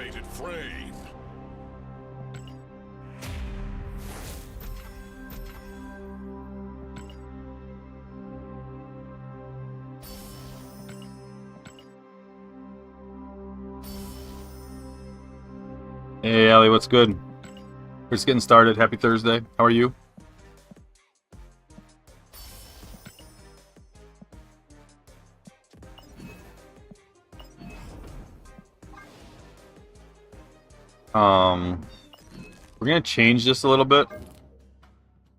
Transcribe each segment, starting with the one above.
Activated frame. Hey, Allie, what's good? We're just getting started. Happy Thursday. How are you? We're gonna change this a little bit.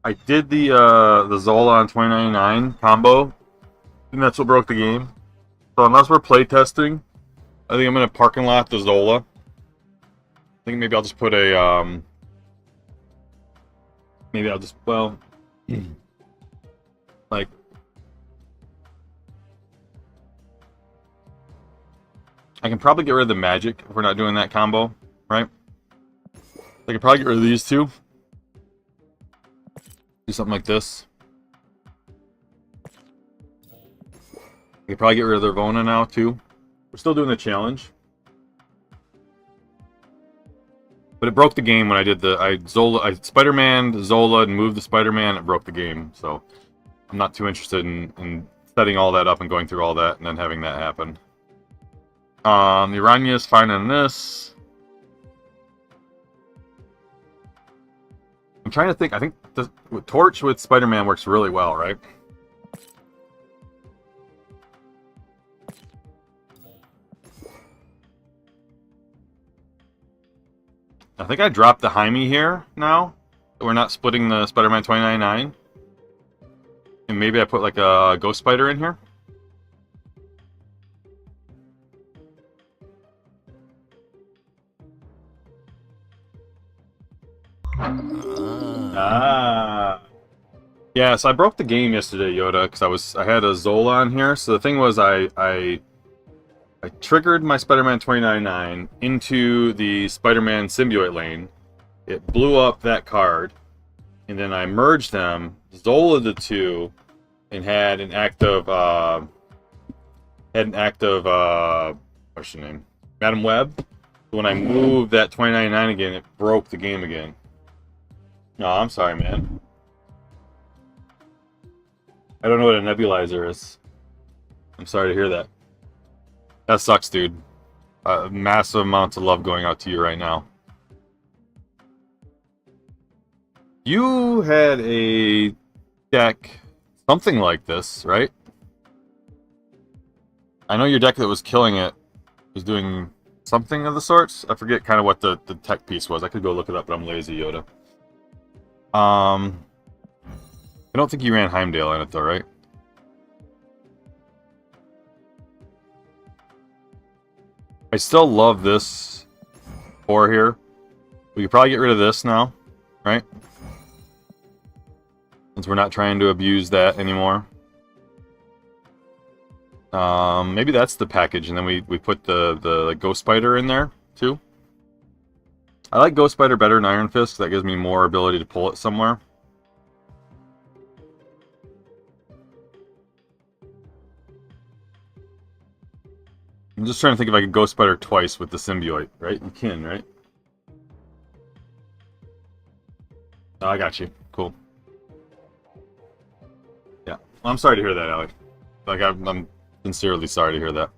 I did the Zola on 2099 combo, and that's what broke the game. So unless we're playtesting, I think I'm gonna parking lot the Zola. I think maybe I'll just put a maybe I'll just like I can probably get rid of the magic if we're not doing that combo, right? I could probably get rid of these two. Do something like this. I could probably get rid of their Vona now too. We're still doing the challenge. But it broke the game when I did I Spider-Man, Zola, and moved the Spider-Man. It broke the game, so I'm not too interested in setting all that up and going through all that and then having that happen. The Aranya is fine on this. I'm trying to think. I think the Torch with Spider-Man works really well, right? I think I dropped the Jaime here now. We're not splitting the Spider-Man 2099. And maybe I put like a Ghost Spider in here. Yeah, so I broke the game yesterday, Yoda, because I had a Zola on here. So the thing was I triggered my Spider-Man 2099 into the Spider-Man symbiote lane. It blew up that card, and then I merged them, Zola the two, and had an active what's her name? Madam Web. When I moved that 2099 again, it broke the game again. No, I'm sorry, man. I don't know what a nebulizer is. I'm sorry to hear that. That sucks, dude. Massive amounts of love going out to you right now. You had a deck, something like this, right? I know your deck that was killing it was doing something of the sorts. I forget kind of what the tech piece was. I could go look it up, but I'm lazy, Yoda. I don't think you ran Heimdall in it, though, right? I still love this 4 here. We could probably get rid of this now, right? Since we're not trying to abuse that anymore. Maybe that's the package, and then we put the Ghost Spider in there, too. I like Ghost Spider better than Iron Fist, that gives me more ability to pull it somewhere. I'm just trying to think if I could Ghost Spider twice with the symbiote, right? You can, right? Oh, I got you. Cool. Yeah. Well, I'm sorry to hear that, Alec. Like, I'm sincerely sorry to hear that.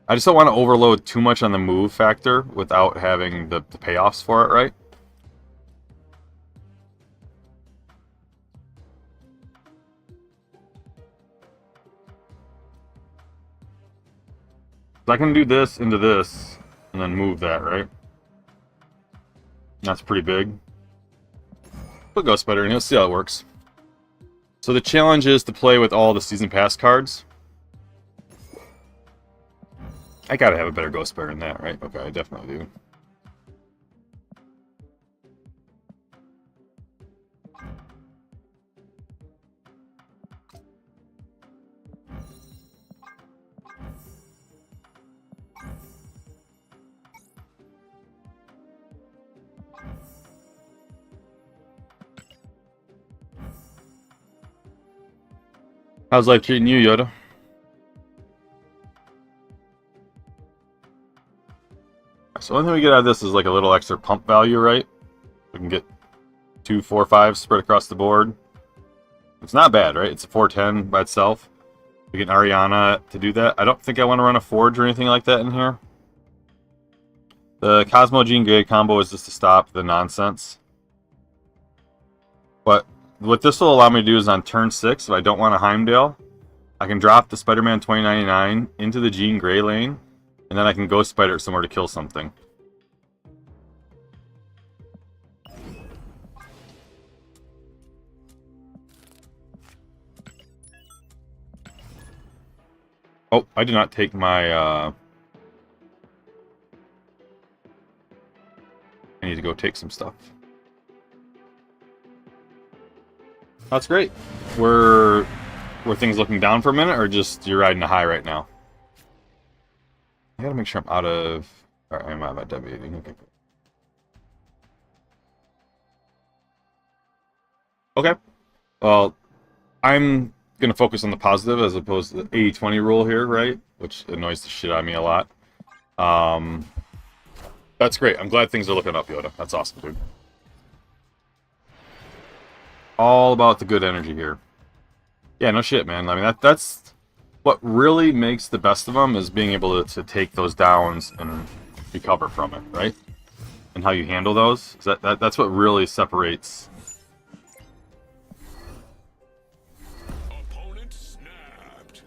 I just don't want to overload too much on the move factor without having the payoffs for it, right? So I can do this into this, and then move that, right? That's pretty big. We'll go Spider, and you'll see how it works. So the challenge is to play with all the Season Pass cards. I gotta have a better Ghost Spider than that, right? Okay, I definitely do. How's life treating you, Yoda? So the only thing we get out of this is like a little extra pump value, right? We can get 2, 4, 5 spread across the board. It's not bad, right? It's a 410 by itself. We get Ariana to do that. I don't think I want to run a Forge or anything like that in here. The Cosmo Jean Grey combo is just to stop the nonsense. But what this will allow me to do is on turn 6, if I don't want a Heimdall, I can drop the Spider-Man 2099 into the Jean Grey lane, and then I can Ghost Spider somewhere to kill something. Oh, I did not take my, I need to go take some stuff. That's great. Were things looking down for a minute, or just you're riding a high right now? I gotta make sure I'm out of... Alright, I'm out of W. Okay. Okay. Well, I'm gonna focus on the positive as opposed to the 80-20 rule here, right? Which annoys the shit out of me a lot. That's great. I'm glad things are looking up, Yoda. That's awesome, dude. All about the good energy here. Yeah, no shit, man. I mean, that's what really makes the best of them, is being able to take those downs and recover from it, right? And how you handle those. That's what really separates. Opponent snapped.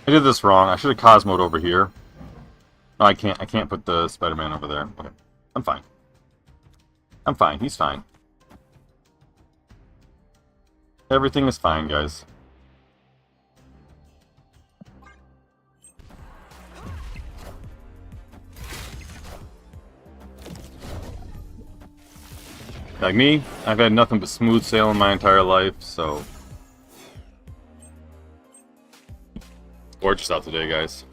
I did this wrong. I should have Cosmoed over here. No, I can't. I can't put the Spider-Man over there. Okay. I'm fine. I'm fine. He's fine. Everything is fine, guys. Like me, I've had nothing but smooth sailing my entire life, so... Gorgeous out today, guys.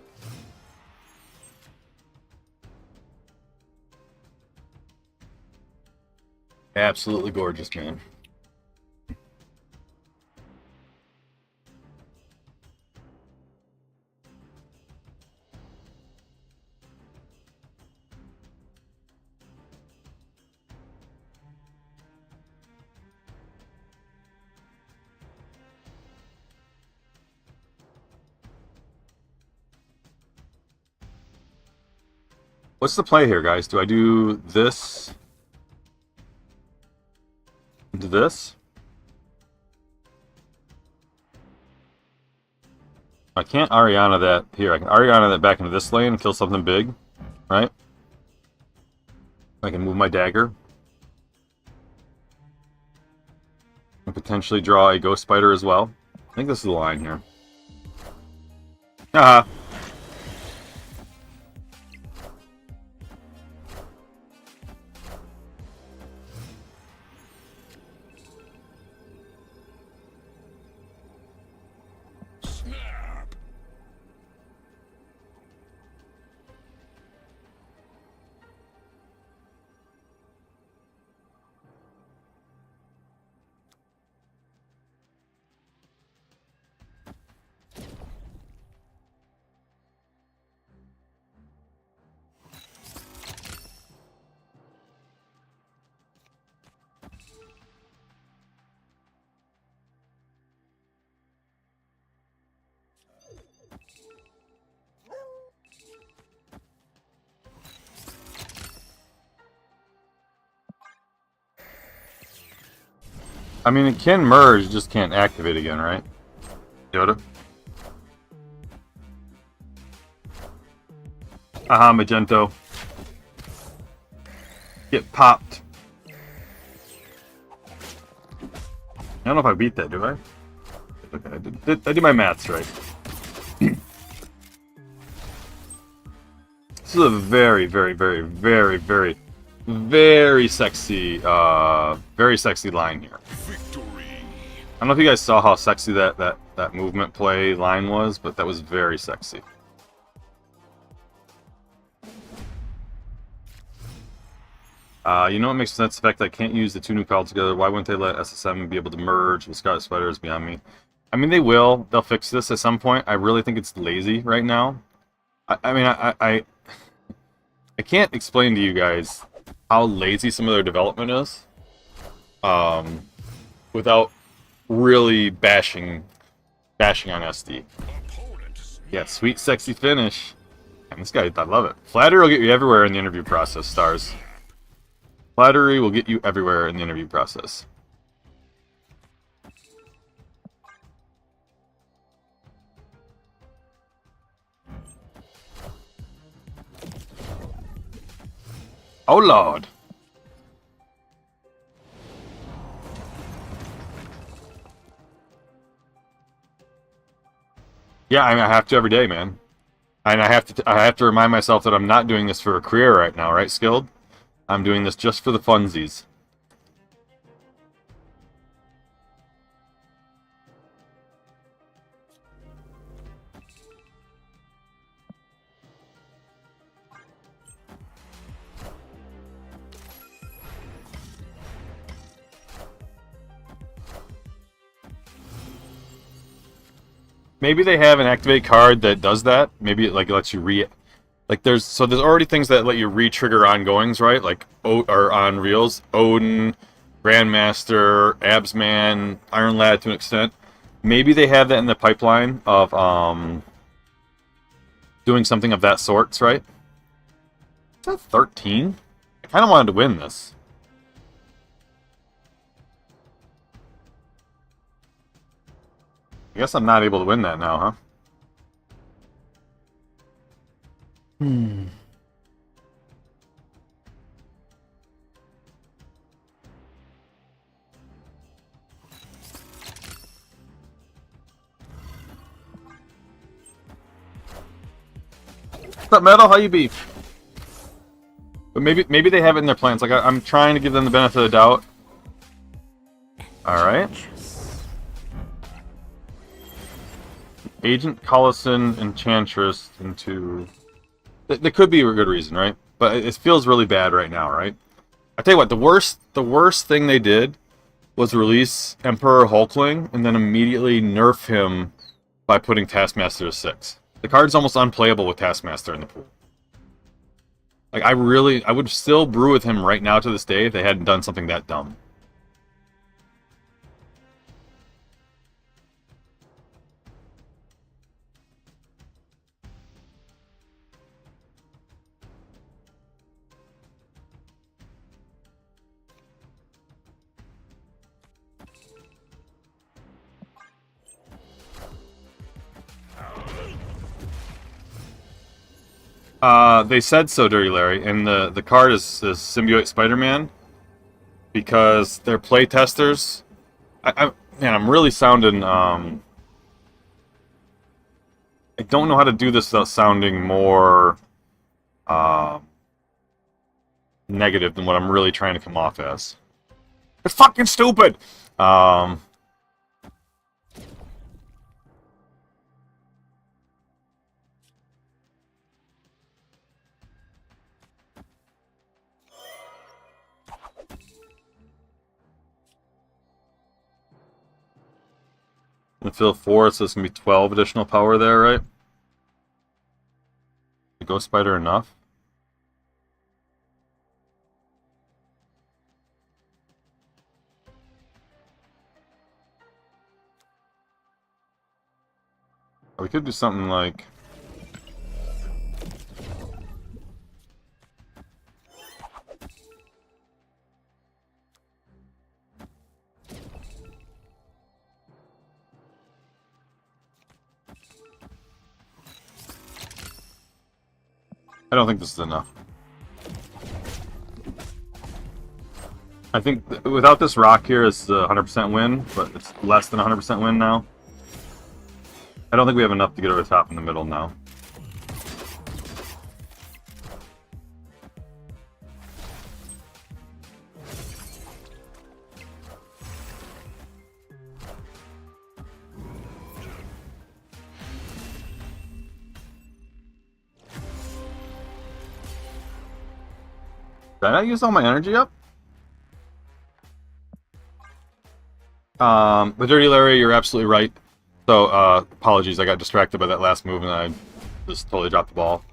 Absolutely gorgeous, man. What's the play here, guys? Do I do this into this? I can't Ariana that here. I can Ariana that back into this lane and kill something big, right? I can move my dagger. And potentially draw a Ghost Spider as well. I think this is the line here. Haha. Snap. I mean, it can merge, just can't activate again, right? Yoda? Aha, Magento. Get popped. I don't know if I beat that, do I? Okay, I did my maths right. This is a very, very, very, very, very very sexy line here. Victory. I don't know if you guys saw how sexy that movement play line was, but that was very sexy. You know what makes sense? The fact that I can't use the two new pals together. Why wouldn't they let SSM be able to merge with Scarlet Spider is beyond me. I mean, they will. They'll fix this at some point. I really think it's lazy right now. I can't explain to you guys how lazy some of their development is, without really bashing on SD. Yeah, sweet, sexy finish. And this guy, I love it. Flattery will get you everywhere in the interview process, stars. Flattery will get you everywhere in the interview process. Oh, Lord. Yeah, I mean, I have to every day, man. And I have to remind myself that I'm not doing this for a career right now, right, Skilled? I'm doing this just for the funsies. Maybe they have an activate card that does that. Maybe it like lets you there's already things that let you re-trigger ongoings, right? Like or on reels, Odin, Grandmaster, Absman, Iron Lad to an extent. Maybe they have that in the pipeline of doing something of that sorts, right? Is that 13? I kind of wanted to win this. I guess I'm not able to win that now, huh? What's up, Metal? How you be? But maybe they have it in their plans. Like I'm trying to give them the benefit of the doubt. All right. Agent Collison Enchantress into... That could be a good reason, right? But it feels really bad right now, right? I tell you what, the worst thing they did was release Emperor Hulkling and then immediately nerf him by putting Taskmaster to 6. The card's almost unplayable with Taskmaster in the pool. Like, I would still brew with him right now to this day if they hadn't done something that dumb. They said so, Dirty Larry, and the card is Symbiote Spider-Man because they're play testers. I'm really sounding I don't know how to do this without sounding more negative than what I'm really trying to come off as. It's fucking stupid. And fill 4, so it's going to be 12 additional power there, right? Is Ghost Spider enough? Or we could do something like... I don't think this is enough. I think without this rock here, it's a 100% win, but it's less than 100% win now. I don't think we have enough to get over the top in the middle now. Did I use all my energy up? But Dirty Larry, you're absolutely right. So, apologies, I got distracted by that last move and I just totally dropped the ball.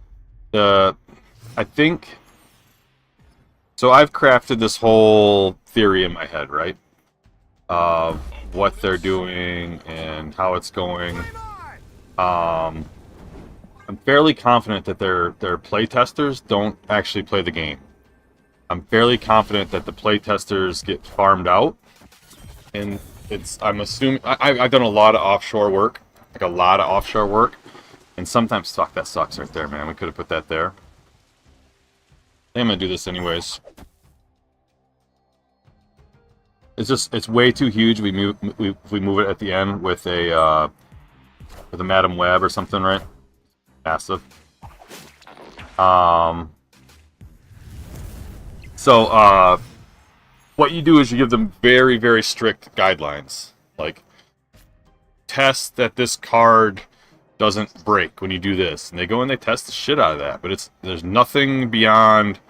I think... So I've crafted this whole theory in my head, right? Of what they're doing and how it's going. I'm fairly confident that their playtesters don't actually play the game. I'm fairly confident that the playtesters get farmed out. And I'm assuming... I've done a lot of offshore work. Like a lot of offshore work. And sometimes... Fuck, that sucks right there, man. We could have put that there. I'm gonna do this anyways. It's way too huge. We move it at the end with a Madam Web or something, right? Massive. So what you do is you give them very, very strict guidelines. Like, test that this card doesn't break when you do this. And they go and they test the shit out of that. But there's nothing beyond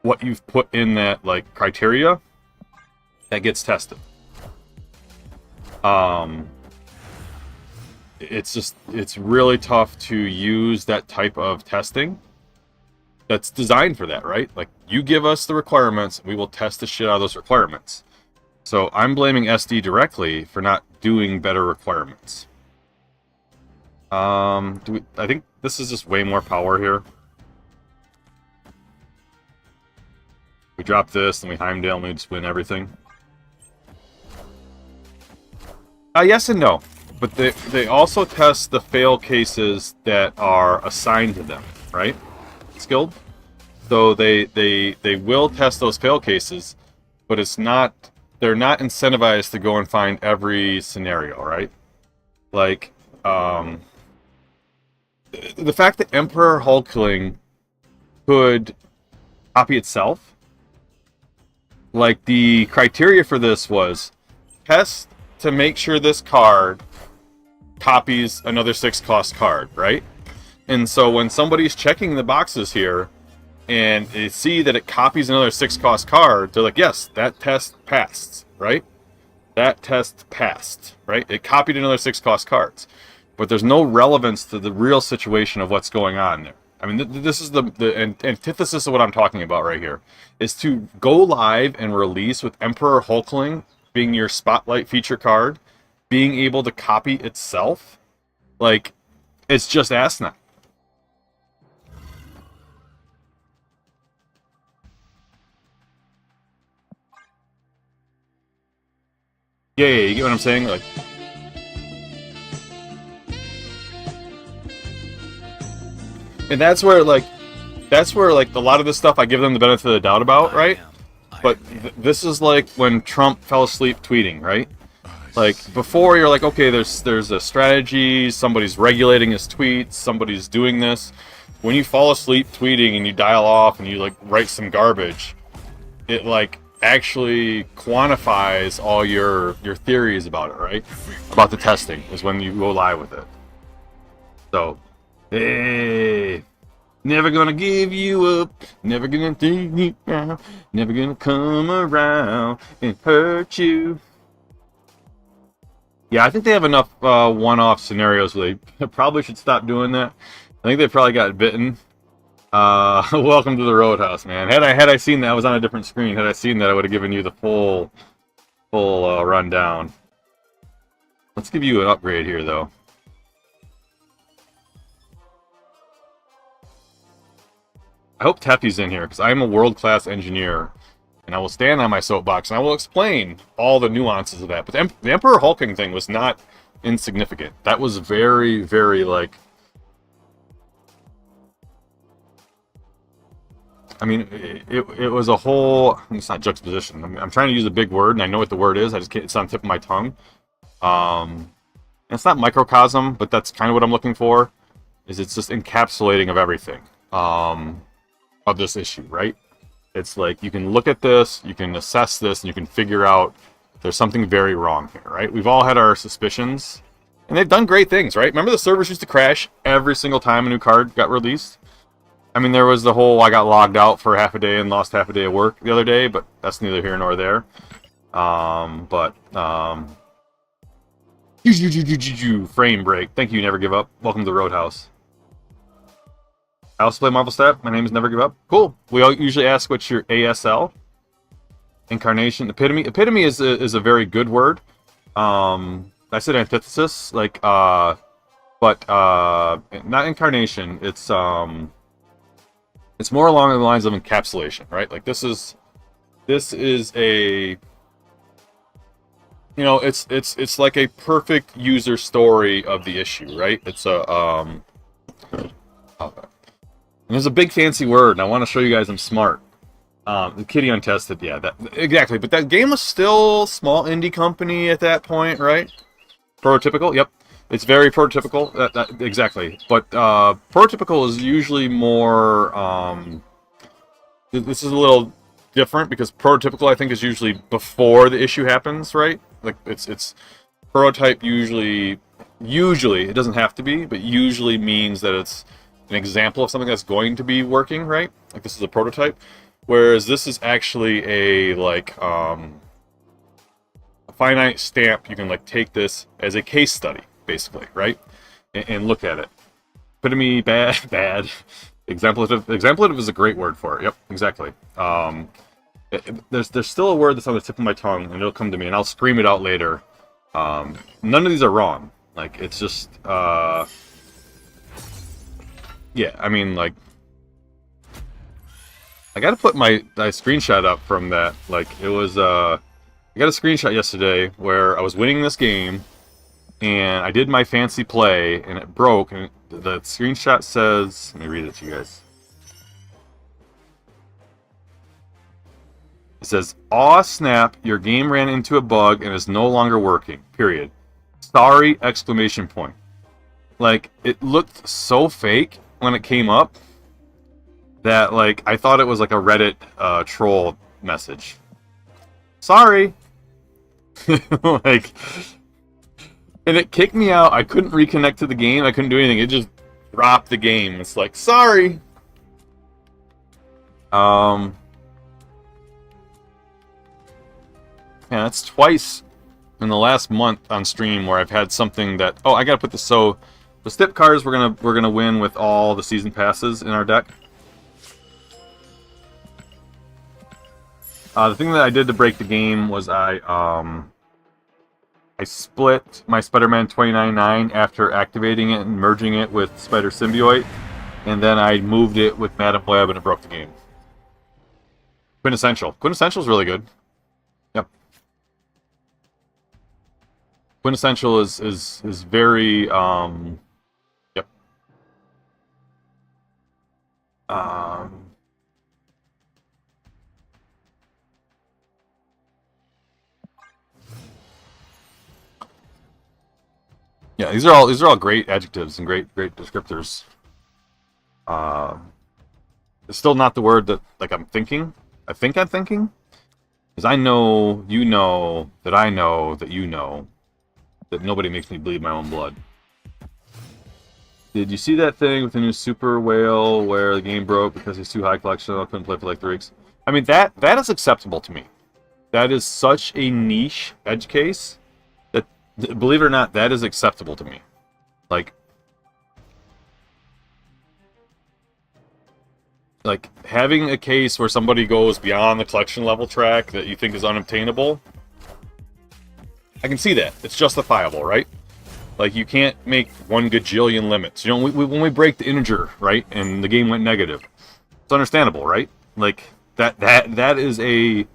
what you've put in that, like, criteria that gets tested. It's really tough to use that type of testing that's designed for that, right? Like, you give us the requirements, we will test the shit out of those requirements. So I'm blaming SD directly for not doing better requirements. I think this is just way more power here. We drop this, and we Heimdall, and we just win everything. Yes and no. But they also test the fail cases that are assigned to them, right? Skilled? So they will test those fail cases, but they're not incentivized to go and find every scenario, right? Like, the fact that Emperor Hulkling could copy itself, like, the criteria for this was test to make sure this card copies another 6-cost card, right? And so when somebody's checking the boxes here and they see that it copies another 6-cost card, they're like, yes, that test passed, right? That test passed, right? It copied another 6-cost cards. But there's no relevance to the real situation of what's going on there. I mean, this is the antithesis of what I'm talking about right here, is to go live and release with Emperor Hulkling being your spotlight feature card, being able to copy itself. Like, it's just asinine. Yeah, you get what I'm saying? Like, and that's where a lot of this stuff I give them the benefit of the doubt about, right? But this is like when Trump fell asleep tweeting, right? Like, before, you're like, okay, there's a strategy, somebody's regulating his tweets, somebody's doing this. When you fall asleep tweeting and you dial off and you, like, write some garbage, it, like, actually quantifies all your theories about it, right? About the testing is when you go live with it. So, hey, never gonna give you up, never gonna take you down, never gonna come around and hurt you. Yeah, I think they have enough one-off scenarios where they probably should stop doing that. I think they probably got bitten. Welcome to the Roadhouse, man. Had I seen that, I was on a different screen. Had I seen that, I would have given you the full rundown. Let's give you an upgrade here, though. I hope Teffy's in here, because I am a world-class engineer. And I will stand on my soapbox, and I will explain all the nuances of that. But the Emperor Hulking thing was not insignificant. That was very, very, like... I mean, it was a whole... It's not juxtaposition. I'm trying to use a big word, and I know what the word is. I just can't, it's on the tip of my tongue. It's not microcosm, but that's kind of what I'm looking for. It's just encapsulating of everything of this issue, right? It's like, you can look at this, you can assess this, and you can figure out there's something very wrong here, right? We've all had our suspicions, and they've done great things, right? Remember the servers used to crash every single time a new card got released? I mean, there was the whole I got logged out for half a day and lost half a day of work the other day, but that's neither here nor there. Frame break. Thank you, Never Give Up. Welcome to the Roadhouse. I also play Marvel Step. My name is Never Give Up. Cool. We all usually ask what's your ASL. Incarnation. Epitome. Epitome is a very good word. I said antithesis, like, but not incarnation. It's more along the lines of encapsulation, right? Like this is a, you know, it's like a perfect user story of the issue, right? It's a there's a big fancy word, and I want to show you guys I'm smart. The Kitty Untested, yeah, that exactly. But that game was still small indie company at that point, right? Prototypical, yep. It's very prototypical, exactly. But prototypical is usually more. This is a little different because prototypical, I think, is usually before the issue happens, right? Like it's prototype usually it doesn't have to be, but usually means that it's an example of something that's going to be working, right? Like this is a prototype. Whereas this is actually a finite stamp. You can like take this as a case study, basically, right? And look at it. Epitome, bad. Exemplative is a great word for it. Yep, exactly. There's still a word that's on the tip of my tongue, and it'll come to me, and I'll scream it out later. None of these are wrong. Like it's just yeah. I mean, like. I gotta put my screenshot up from that. Like, it was, I got a screenshot yesterday where I was winning this game, and I did my fancy play, and it broke, and the screenshot says, let me read it to you guys. It says, "Aw snap, your game ran into a bug and is no longer working, period. Sorry, exclamation point." Like, it looked so fake when it came up, that, like, I thought it was like a Reddit troll message. Sorry. Like, and it kicked me out. I couldn't reconnect to the game. I couldn't do anything. It just dropped the game. It's like, sorry. Yeah, that's twice in the last month on stream where I've had something that. Oh, I gotta put this. So, the stip cards we're gonna win with all the season passes in our deck. The thing that I did to break the game was I split my Spider-Man 2099 after activating it and merging it with Spider Symbiote, and then I moved it with Madam Web and it broke the game. Quintessential. Quintessential is really good. Yep. Quintessential is very yep. Yeah, these are all great adjectives and great descriptors. It's still not the word that like I'm thinking. I think I'm thinking, because I know you know that I know that you know that nobody makes me bleed my own blood. Did you see that thing with the new Super Whale where the game broke because it's too high collection? I couldn't play for like 3 weeks. I mean that is acceptable to me. That is such a niche edge case. Believe it or not, that is acceptable to me. Like having a case where somebody goes beyond the collection level track that you think is unobtainable, I can see that. It's justifiable, right? Like, you can't make 1 gajillion limits. You know, when we break the integer, right, and the game went negative, it's understandable, right? Like, that is a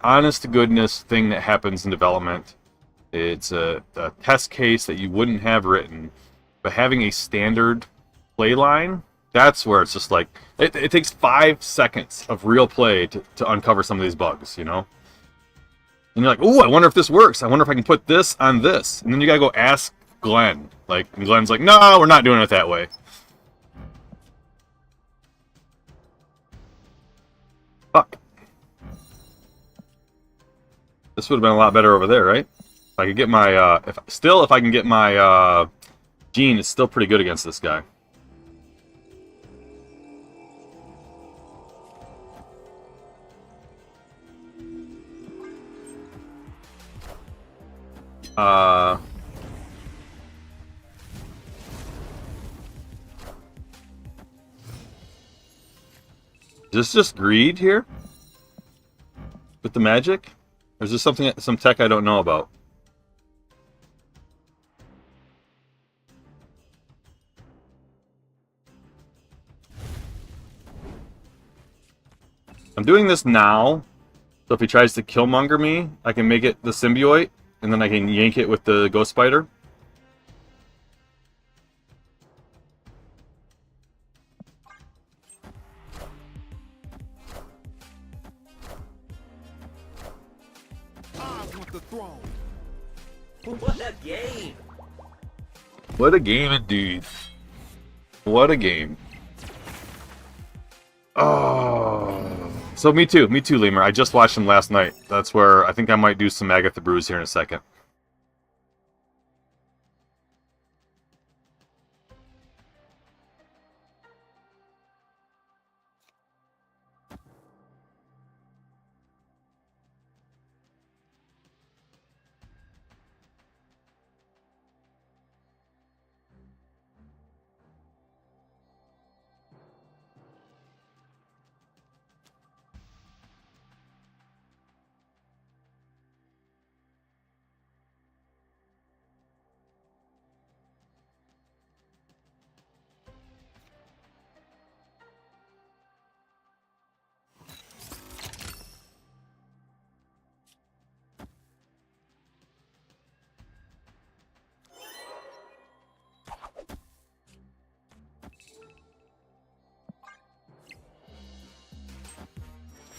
honest to goodness thing that happens in development. It's a test case that you wouldn't have written, but having a standard play line, that's where it's just like, it takes 5 seconds of real play to uncover some of these bugs, you know? And you're like, ooh, I wonder if this works. I wonder if I can put this on this. And then you gotta go ask Glenn. Like, and Glenn's like, no, we're not doing it that way. Fuck. This would have been a lot better over there, right? If I could get my, if I can get my, Gene, it's still pretty good against this guy. Uh... Is this just greed here? With the magic? Or is this something, some tech I don't know about? I'm doing this now, so if he tries to killmonger me, I can make it the symbiote, and then I can yank it with the ghost spider. I want the throne. What a game! What a game indeed. What a game. Oh, so me too, Lemur. I just watched him last night. That's where I think I might do some Agatha Brews here in a second.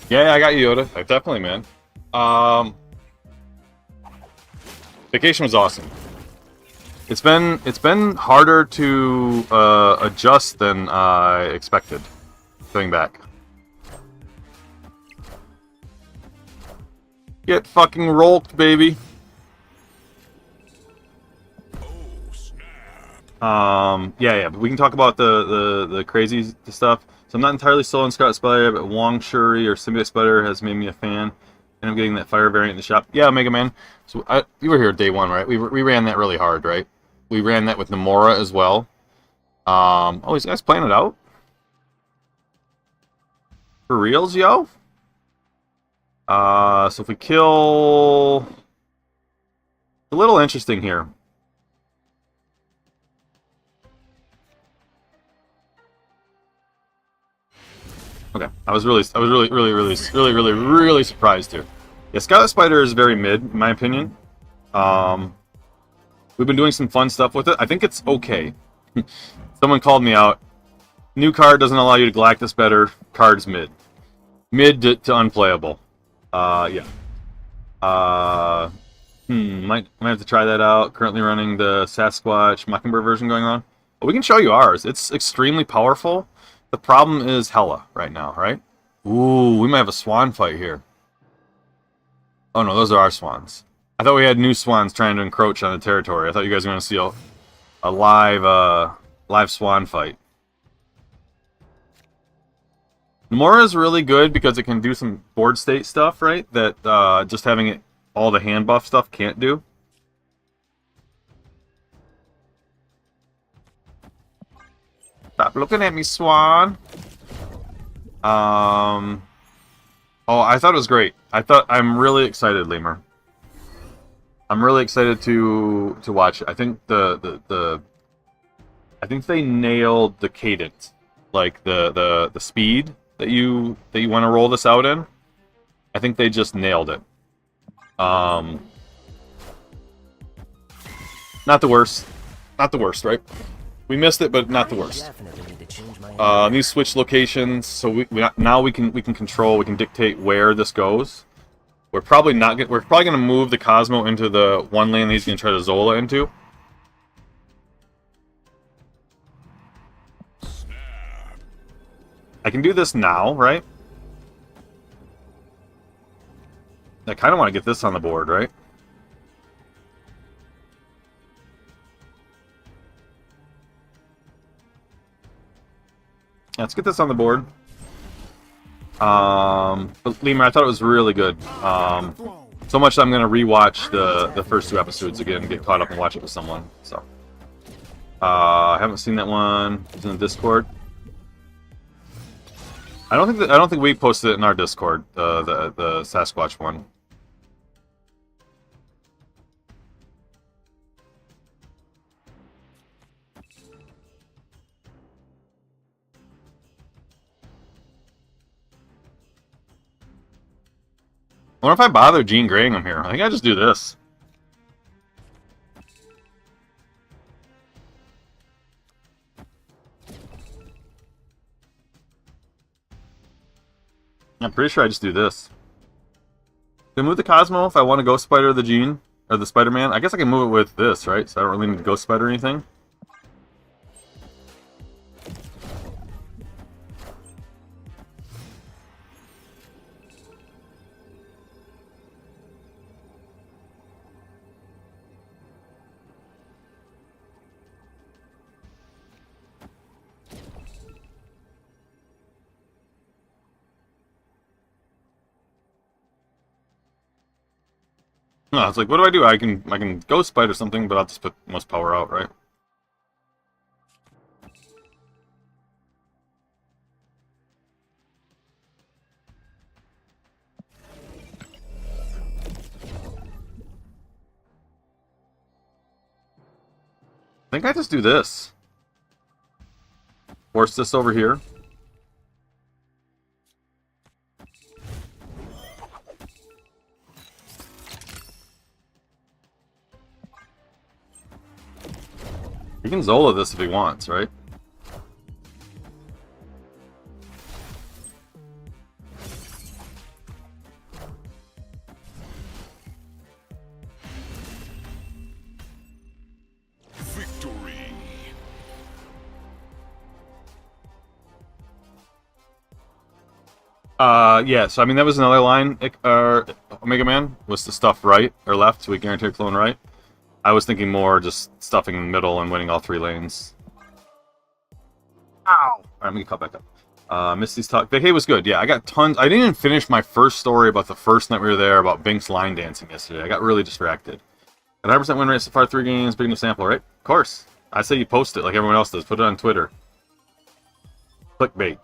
Yeah, I got you, Yoda. Definitely, man. Vacation was awesome. It's been harder to adjust than I expected. Going back. Get fucking rolled, baby. Yeah, but we can talk about the crazy stuff. So I'm not entirely sold on Scott Spider, but Wong Shuri or Symbiote Spider has made me a fan. And I'm getting that fire variant in the shop. Yeah, Mega Man. So you were here day one, right? We ran that really hard, right? We ran that with Namora as well. Oh, these guys playing it out? For reals, yo? So if we kill... It's a little interesting here. Okay, I was really surprised here. Yeah, Scarlet Spider is very mid, in my opinion. We've been doing some fun stuff with it. I think it's okay. Someone called me out. New card doesn't allow you to Galactus better. Card's mid. Mid to unplayable. Yeah. Might have to try that out. Currently running the Sasquatch Mockingbird version going on. But we can show you ours. It's extremely powerful. The problem is Hela right now, right? Ooh, we might have a swan fight here. Oh no, those are our swans. I thought we had new swans trying to encroach on the territory. I thought you guys were going to see a live swan fight. Namora is really good because it can do some board state stuff, right? That just having it all the hand buff stuff can't do. Stop looking at me, Swan. Oh, I thought it was great. I'm really excited, Lemur. I'm really excited to watch it. I think I think they nailed the cadence, like the speed that you want to roll this out in. I think they just nailed it. Not the worst. Not the worst, right? We missed it, but not the worst. These switch locations, so now we can control, we can dictate where this goes. We're probably gonna move the Cosmo into the one lane that he's gonna try to Zola into. I can do this now, right? I kind of want to get this on the board, right? Let's get this on the board. But Lemur, I thought it was really good. So much that I'm gonna rewatch the first 2 episodes again and get caught up and watch it with someone. So I haven't seen that one. It's in the Discord. I don't think we posted it in our Discord. The Sasquatch one. I wonder if I bother Gene graying him here. I think I just do this. I'm pretty sure I just do this. Can I move the Cosmo if I want to Ghost Spider the Gene? Or the Spider-Man? I guess I can move it with this, right? So I don't really need to Ghost Spider or anything. No, it's like, what do? I can Ghost Spider something, but I'll just put most power out, right? I think I just do this. Force this over here. He can Zola this if he wants, right? Victory. Yeah, so I mean, that was another line, Omega Man, was the stuff right or left, so we guarantee a clone right. I was thinking more just stuffing in the middle and winning all 3 lanes. Ow! Alright, let me cut back up. Misty's talk. Big Hay was good, yeah, I got tons. I didn't even finish my first story about the first night we were there about Bink's line dancing yesterday. I got really distracted. At 100% win rate so far, 3 games, big enough sample, right? Of course. I say you post it like everyone else does. Put it on Twitter. Clickbait.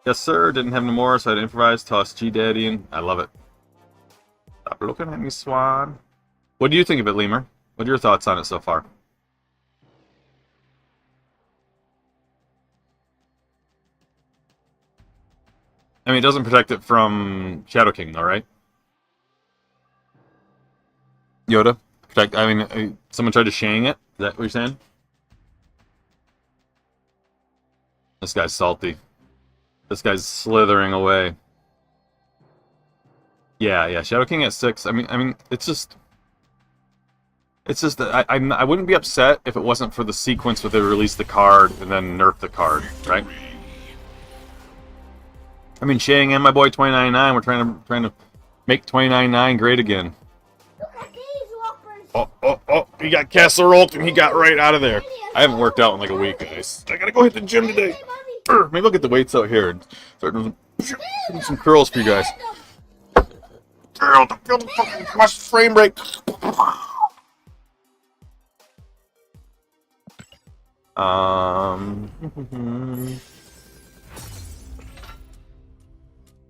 Yes, sir. Didn't have no more, so I had to improvise. Toss G-Daddy in. I love it. Stop looking at me, Swan. What do you think of it, Lemur? What are your thoughts on it so far? I mean, it doesn't protect it from Shadow King, though, right? Yoda? Protect. I mean, someone tried to Shang it? Is that what you're saying? This guy's salty. This guy's slithering away. Yeah. Shadow King at 6. I mean, it's just that I wouldn't be upset if it wasn't for the sequence where they release the card and then nerf the card, right? I mean, Shang and my boy 2099, we're trying to make 2099 great again. Look at these whoppers. Oh! He got Castle Rolt and he got right out of there. I haven't worked out in like a week, guys. I gotta go hit the gym today. Maybe I'll get the weights out here and start doing some curls for you guys. Don't feel the fucking frame break.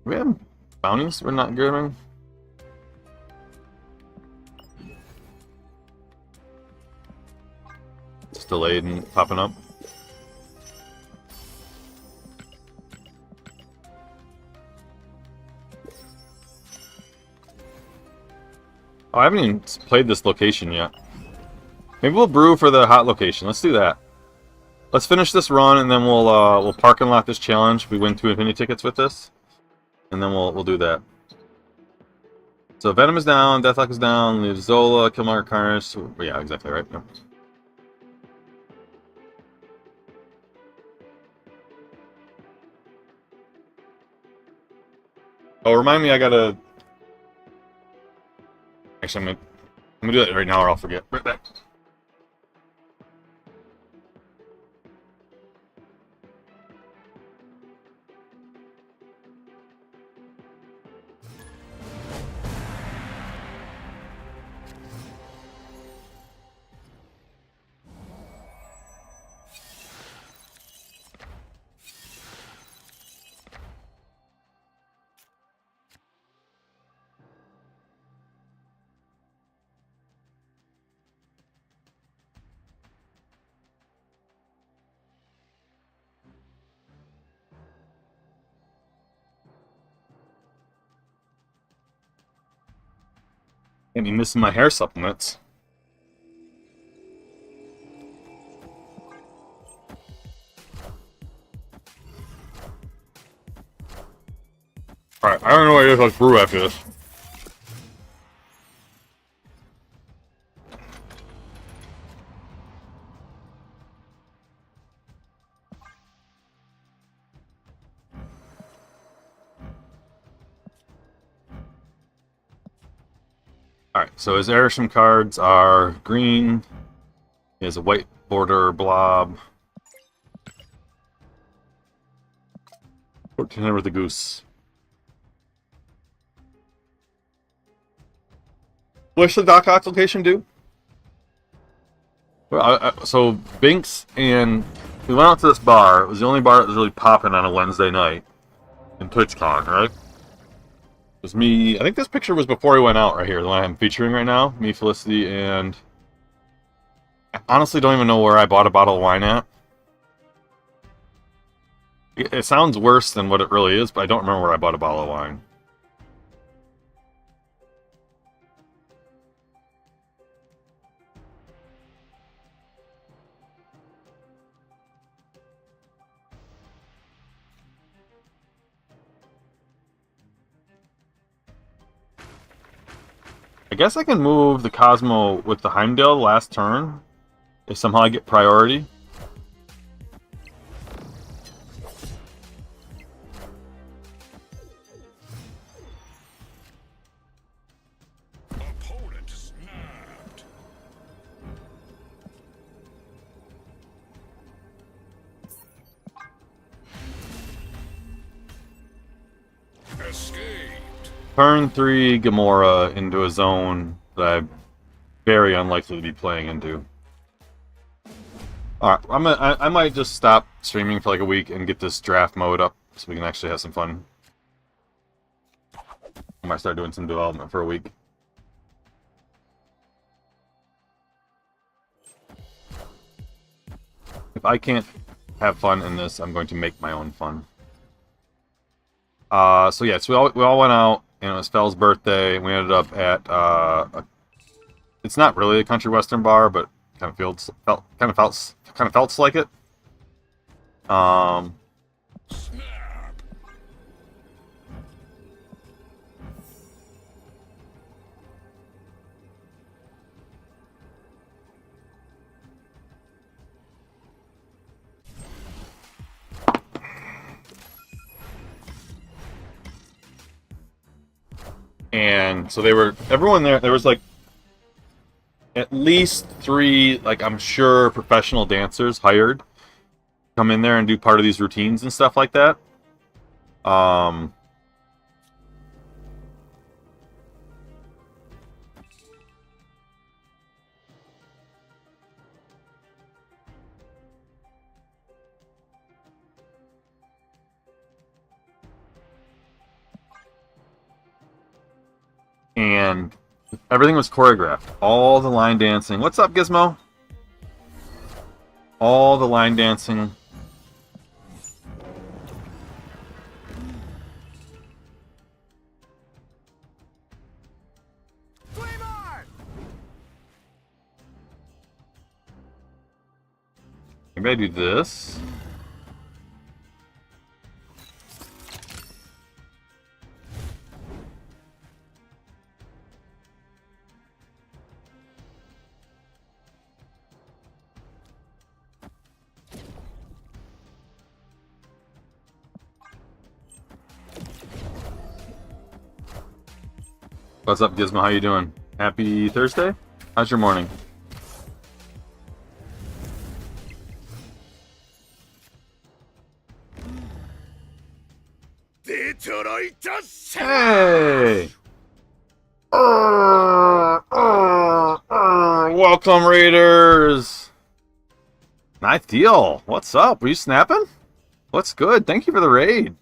We have bounties we're not getting. It's delayed and popping up. Oh, I haven't even played this location yet. Maybe we'll brew for the hot location. Let's do that. Let's finish this run and then we'll park and lot this challenge. We win 2 Infinity tickets with this, and then we'll do that. So Venom is down, Deathlock is down, leave Zola, Killmonger, Carnage. Yeah, exactly right. Yep. Oh, remind me, I gotta. Actually, I'm gonna do that right now, or I'll forget. Right back. Can't be missing my hair supplements. Alright, I don't know what it is like brew after this. Alright, so his Airsham cards are green. He has a white border blob. 1400 with the goose. What's the Doc Ock location do? Well, so Binks and we went out to this bar. It was the only bar that was really popping on a Wednesday night in TwitchCon, right? It was me. I think this picture was before he went out right here, the one I'm featuring right now. Me, Felicity, and I honestly don't even know where I bought a bottle of wine at. It sounds worse than what it really is, but I don't remember where I bought a bottle of wine. I guess I can move the Cosmo with the Heimdall last turn, if somehow I get priority. Opponent snapped. Escaped. Turn 3 Gamora into a zone that I'm very unlikely to be playing into. Alright, I might just stop streaming for like a week and get this draft mode up so we can actually have some fun. I might start doing some development for a week. If I can't have fun in this, I'm going to make my own fun. So yeah, so we all went out, and it was Fell's birthday. We ended up at it's not really a country western bar, but kind of felt like it. Snap. And so everyone there was like at least 3, like I'm sure professional dancers hired come in there and do part of these routines and stuff like that. And everything was choreographed. All the line dancing. What's up, Gizmo? All the line dancing. Flame on! Maybe I do this. What's up, Gizmo? How you doing? Happy Thursday? How's your morning? Hey! Welcome, Raiders! Nice deal. What's up? Were you snapping? What's good? Thank you for the raid.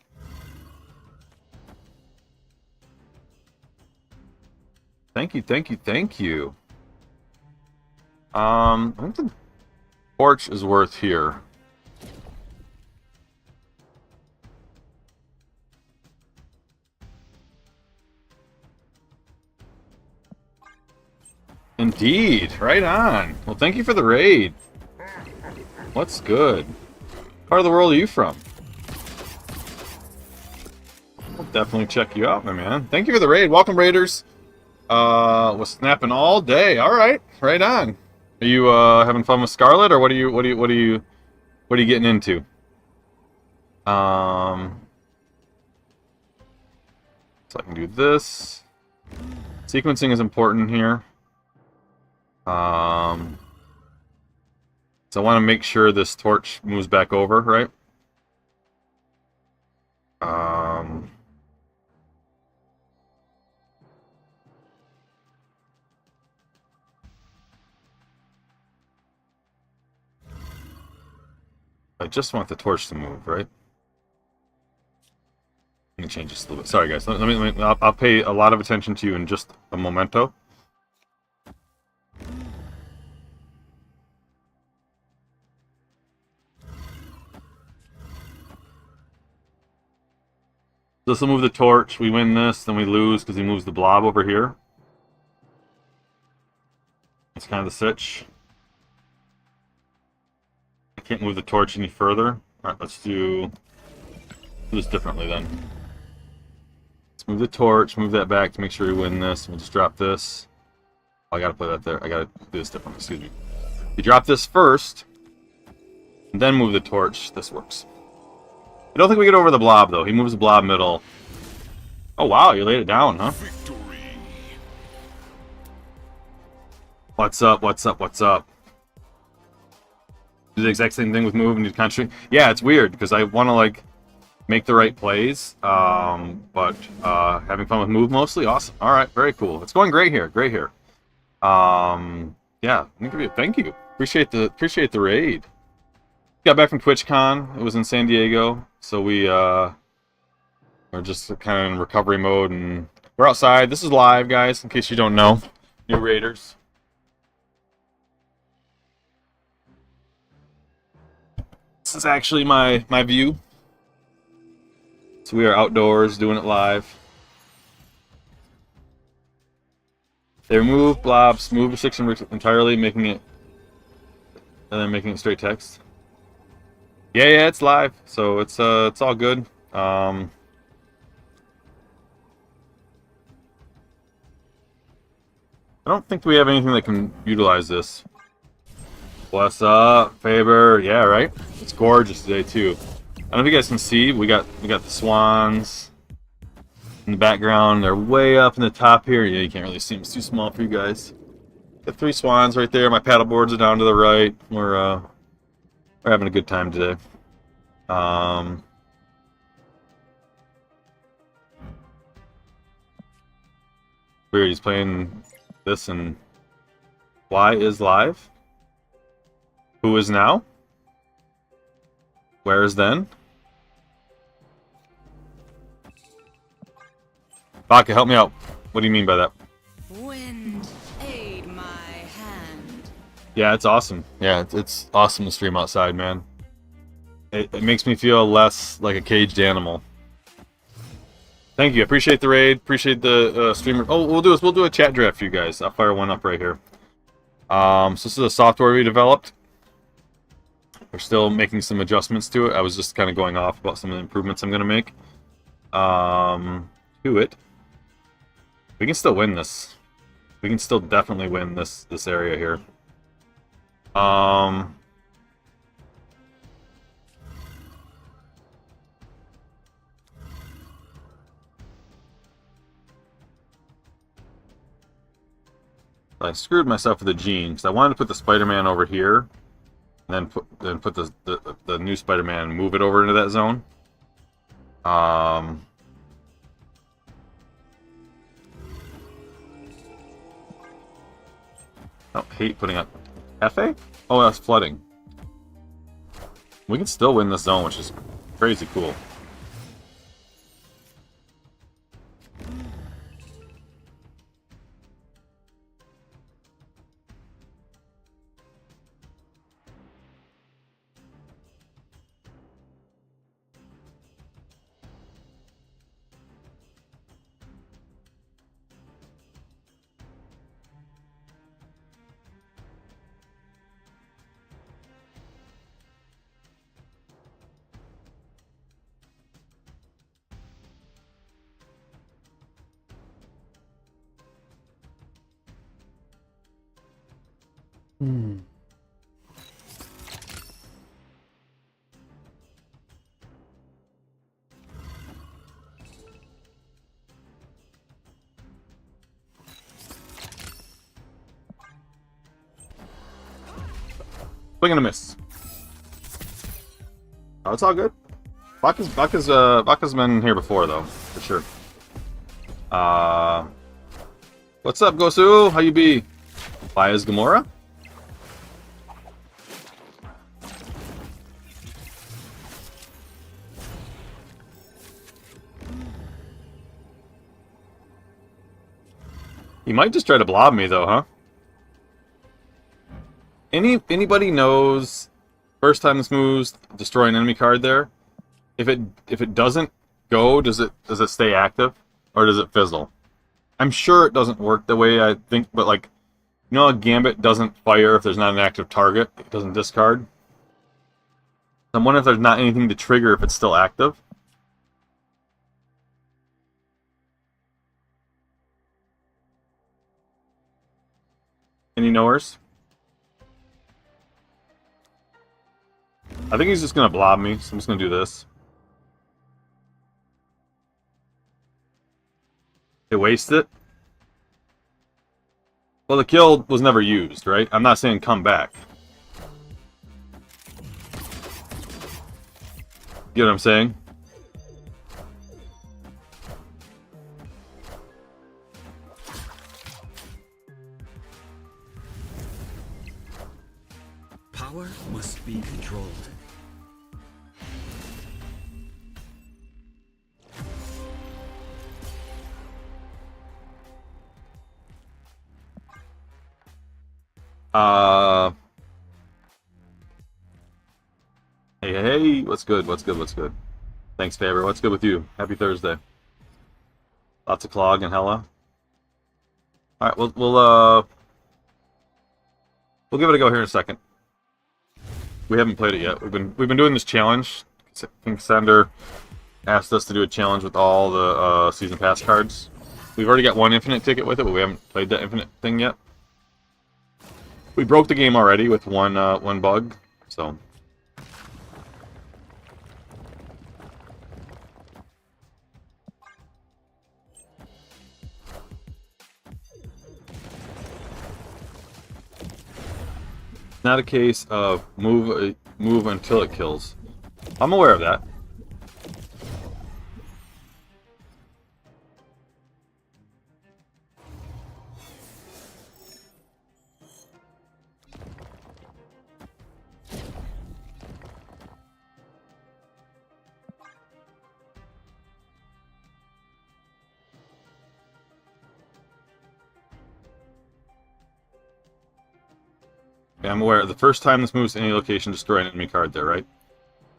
Thank you, thank you, thank you. I think the torch is worth here. Indeed. Right on. Well, thank you for the raid. What's good? What part of the world are you from? We'll definitely check you out, my man. Thank you for the raid. Welcome, raiders. Was snapping all day. All right, right on. Are you having fun with Scarlet, or what are you getting into? So I can do this. Sequencing is important here. So I want to make sure this torch moves back over, right? I just want the torch to move, right? Let me change this a little bit. Sorry, guys. I'll pay a lot of attention to you in just a momento. This will move the torch. We win this, then we lose because he moves the blob over here. That's kind of the sitch. I can't move the torch any further. Alright, let's do this differently then. Let's move the torch, move that back to make sure we win this. We'll just drop this. Oh, I gotta put that there. I gotta do this differently, excuse me. You drop this first, and then move the torch. This works. I don't think we get over the blob, though. He moves the blob middle. Oh, wow, you laid it down, huh? Victory. What's up, what's up, what's up? Do the exact same thing with move and do country. Yeah, it's weird, because I want to, like, make the right plays, but having fun with move mostly. Awesome. All right, very cool. It's going great here, great here. Yeah, let me give you a thank you. Appreciate the raid. Got back from TwitchCon. It was in San Diego, so we're just kind of in recovery mode, and we're outside. This is live, guys, in case you don't know, new raiders. This is actually my view. So we are outdoors doing it live. They remove blobs, move restriction entirely, making it, and then making it straight text. Yeah, it's live, so it's all good. I don't think we have anything that can utilize this. What's up, Faber? Yeah, right. It's gorgeous today too. I don't know if you guys can see. We got the swans in the background. They're way up in the top here. Yeah, you can't really see them. It's too small for you guys. Got 3 swans right there. My paddle boards are down to the right. We're having a good time today. Weird, he's playing this, and why is live? Who is now? Where is then? Vodka, help me out. What do you mean by that? Wind, aid my hand. Yeah, it's awesome. Yeah, it's awesome to stream outside, man. It makes me feel less like a caged animal. Thank you. Appreciate the raid. Appreciate the streamer. Oh, we'll do a chat draft for you guys. I'll fire one up right here. So this is a software we developed. We're still making some adjustments to it. I was just kind of going off about some of the improvements I'm going to make to it. We can still win this. We can still definitely win this area here. I screwed myself with the gene because I wanted to put the Spider-Man over here, and then put the new Spider-Man and move it over into that zone. I don't hate putting up FA? Oh, that's flooding. We can still win this zone, which is crazy cool. Swing and a miss. Oh, it's all good. Baka's been here before though, for sure. What's up, Gosu? How you be? Why is Gamora? He might just try to blob me though, huh? Anybody knows first time this moves, destroy an enemy card there? If it doesn't go, does it stay active? Or does it fizzle? I'm sure it doesn't work the way I think, but like, you know, a Gambit doesn't fire if there's not an active target. It doesn't discard. I'm wondering if there's not anything to trigger if it's still active. Any knowers? I think he's just gonna blob me, so I'm just gonna do this. They waste it? Well, the kill was never used, right? I'm not saying come back. You know what I'm saying? Power must be controlled. Hey, what's good? What's good? Thanks, Faber. What's good with you? Happy Thursday. Lots of clog and hella. All right, we'll give it a go here in a second. We haven't played it yet. We've been doing this challenge. I think Sander asked us to do a challenge with all the season pass cards. We've already got one infinite ticket with it, but we haven't played that infinite thing yet. We broke the game already with one bug, so. It's not a case of move until it kills. I'm aware of that. Yeah, I'm aware. The first time this moves to any location, destroy an enemy card there, right?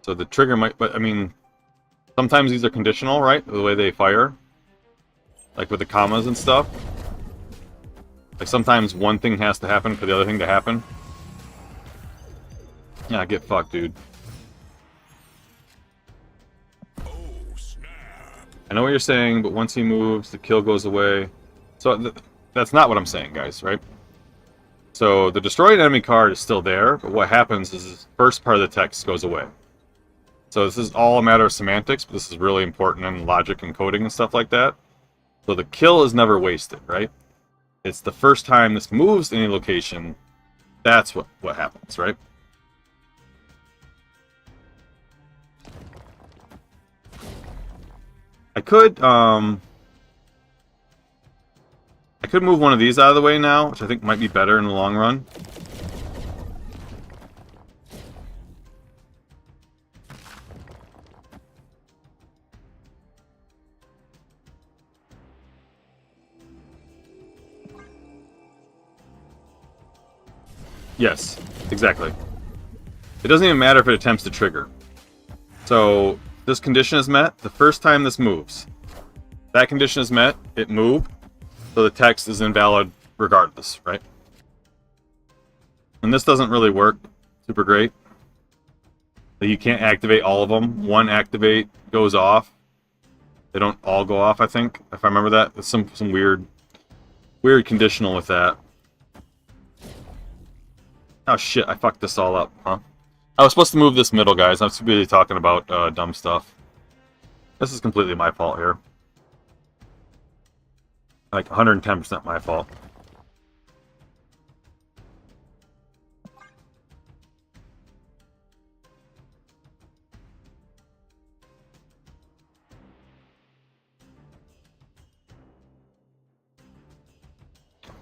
So the trigger might, but I mean, sometimes these are conditional, right? The way they fire, like with the commas and stuff. Like sometimes one thing has to happen for the other thing to happen. Yeah, get fucked, dude. Oh, snap. I know what you're saying, but once he moves, the kill goes away. So that's not what I'm saying, guys, right? So the destroyed enemy card is still there, but what happens is the first part of the text goes away. So this is all a matter of semantics, but this is really important in logic and coding and stuff like that. So the kill is never wasted, right? It's the first time this moves to any location, that's what happens, right? I could move one of these out of the way now, which I think might be better in the long run. Yes, exactly. It doesn't even matter if it attempts to trigger. So, this condition is met the first time this moves. That condition is met, it moved. So the text is invalid regardless, right? And this doesn't really work super great. You can't activate all of them. One activate goes off. They don't all go off, I think. If I remember that. There's some weird conditional with that. Oh shit, I fucked this all up, huh? I was supposed to move this middle, guys. I'm really talking about dumb stuff. This is completely my fault here. Like 110% my fault.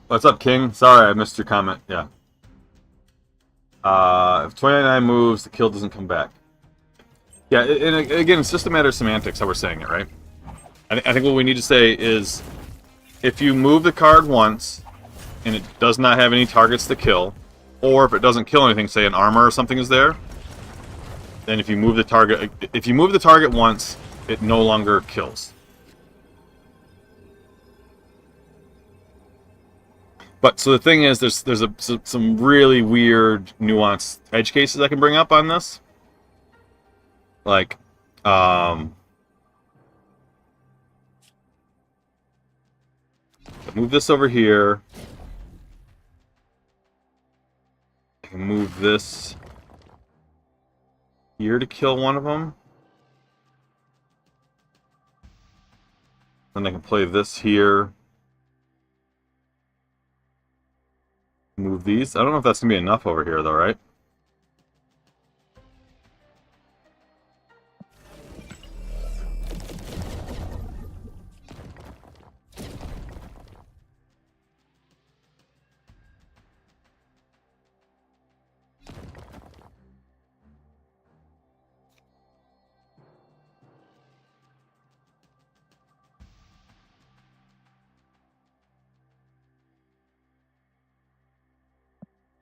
What's up, King? Sorry, I missed your comment. Yeah. If 29 moves, the kill doesn't come back. Yeah, and again, it's just a matter of semantics how we're saying it, right? I think what we need to say is, if you move the card once, and it does not have any targets to kill, or if it doesn't kill anything, say an armor or something is there, then if you move the target once, it no longer kills. But so the thing is, there's some really weird, nuanced edge cases I can bring up on this. Like, move this over here. I can move this here to kill one of them. Then I can play this here. Move these. I don't know if that's going to be enough over here, though, right?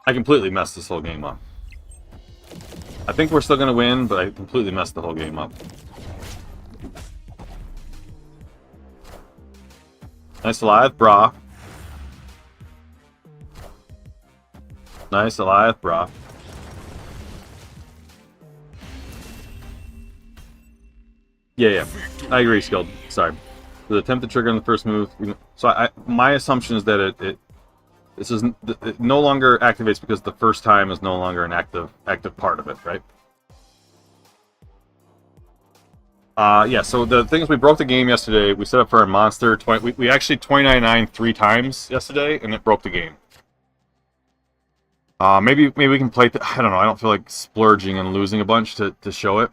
I completely messed this whole game up. I think we're still going to win, but I completely messed the whole game up. Nice alive, brah. Nice alive, brah. Yeah. I agree, Skilled. Sorry. The attempt to trigger on the first move. So my assumption is that it no longer activates because the first time is no longer an active part of it, right? Yeah, so the thing is, we broke the game yesterday. We set up for a monster. We actually 29-9 3 times yesterday, and it broke the game. Maybe we can play... I don't know. I don't feel like splurging and losing a bunch to show it.